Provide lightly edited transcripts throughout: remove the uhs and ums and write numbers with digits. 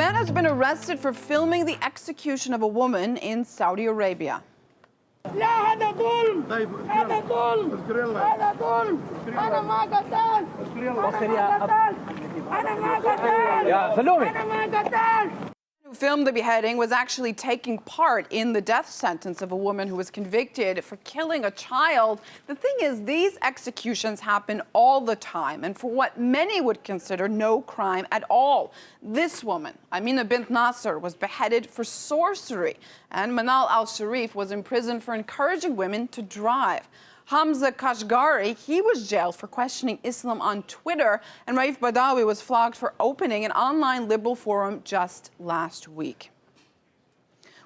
man has been arrested for filming the execution of a woman in Saudi Arabia. لا هذا ظلم هذا ظلم هذا ظلم أنا ما قتلت أنا ما قتلت Who filmed the beheading was actually taking part in the death sentence of a woman who was convicted for killing a child. The thing is, these executions happen all the time, and for what many would consider no crime at all. This woman, Amina bint Nasser, was beheaded for sorcery, and Manal al-Sharif was imprisoned for encouraging women to drive. Hamza Kashgari, he was jailed for questioning Islam on Twitter, and Raif Badawi was flogged for opening an online liberal forum just last week.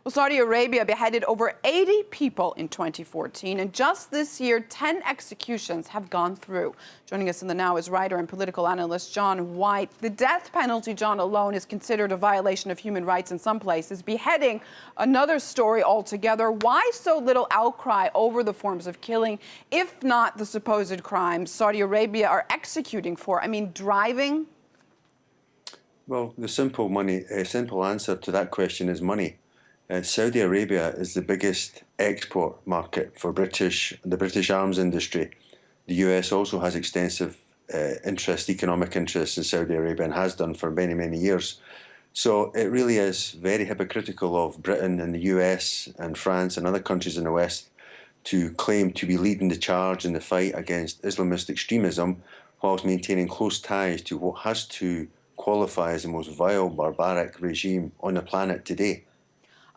Well, Saudi Arabia beheaded over 80 people in 2014, and just this year, 10 executions have gone through. Joining us in the Now is writer and political analyst John Wight. The death penalty, John, alone is considered a violation of human rights in some places. Beheading, another story altogether. Why so little outcry over the forms of killing, if not the supposed crimes Saudi Arabia are executing for? I mean, driving? Well, the simple answer to that question is money. Saudi Arabia is the biggest export market for the British arms industry. The US also has extensive economic interests in Saudi Arabia and has done for many, many years. So it really is very hypocritical of Britain and the US and France and other countries in the West to claim to be leading the charge in the fight against Islamist extremism whilst maintaining close ties to what has to qualify as the most vile, barbaric regime on the planet today.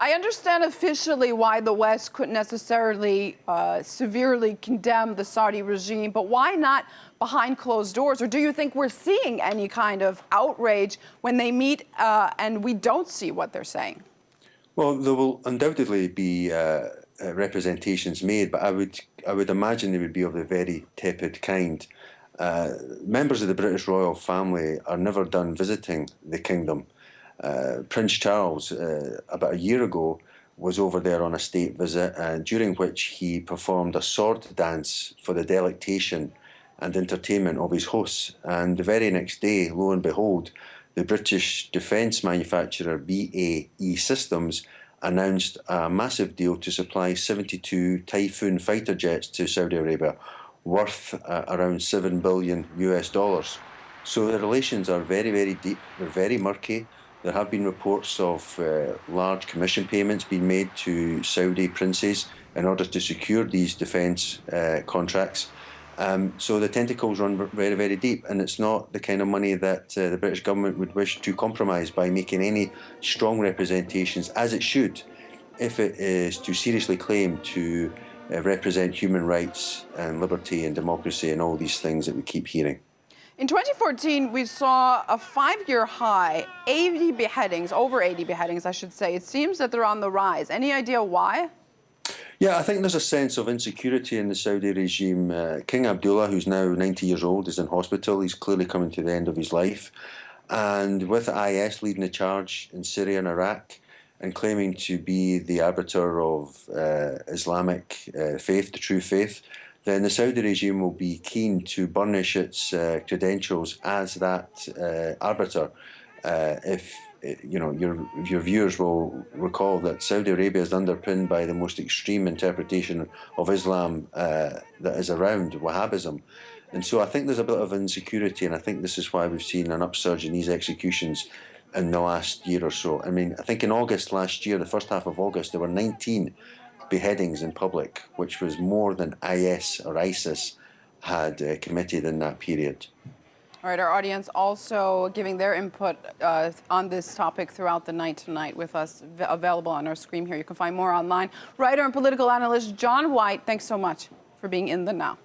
I understand officially why the West couldn't necessarily severely condemn the Saudi regime, but why not behind closed doors? Or do you think we're seeing any kind of outrage when they meet and we don't see what they're saying? Well, there will undoubtedly be representations made, but I would imagine they would be of the very tepid kind. Members of the British royal family are never done visiting the kingdom. Prince Charles, about a year ago, was over there on a state visit, during which he performed a sword dance for the delectation and entertainment of his hosts. And the very next day, lo and behold, the British defence manufacturer BAE Systems announced a massive deal to supply 72 Typhoon fighter jets to Saudi Arabia, worth around $7 billion US. So the relations are very, very deep. They're very murky. There have been reports of large commission payments being made to Saudi princes in order to secure these defence contracts. So the tentacles run very, very deep, and it's not the kind of money that the British government would wish to compromise by making any strong representations, as it should, if it is to seriously claim to represent human rights and liberty and democracy and all these things that we keep hearing. In 2014, we saw a 5-year high, 80 beheadings, over 80 beheadings, I should say. It seems that they're on the rise. Any idea why? Yeah, I think there's a sense of insecurity in the Saudi regime. King Abdullah, who's now 90 years old, is in hospital. He's clearly coming to the end of his life. And with IS leading the charge in Syria and Iraq and claiming to be the arbiter of Islamic faith, the true faith, then the Saudi regime will be keen to burnish its credentials as that arbiter. If you know, your viewers will recall that Saudi Arabia is underpinned by the most extreme interpretation of Islam that is around, Wahhabism. And so I think there's a bit of insecurity, and I think this is why we've seen an upsurge in these executions in the last year or so. I mean, I think in August last year, the first half of August, there were 19 beheadings in public, which was more than IS or ISIS had committed in that period. All right, our audience also giving their input on this topic throughout the night tonight with us, available on our screen here. You can find more online. Writer and political analyst John Wight, thanks so much for being in the Now.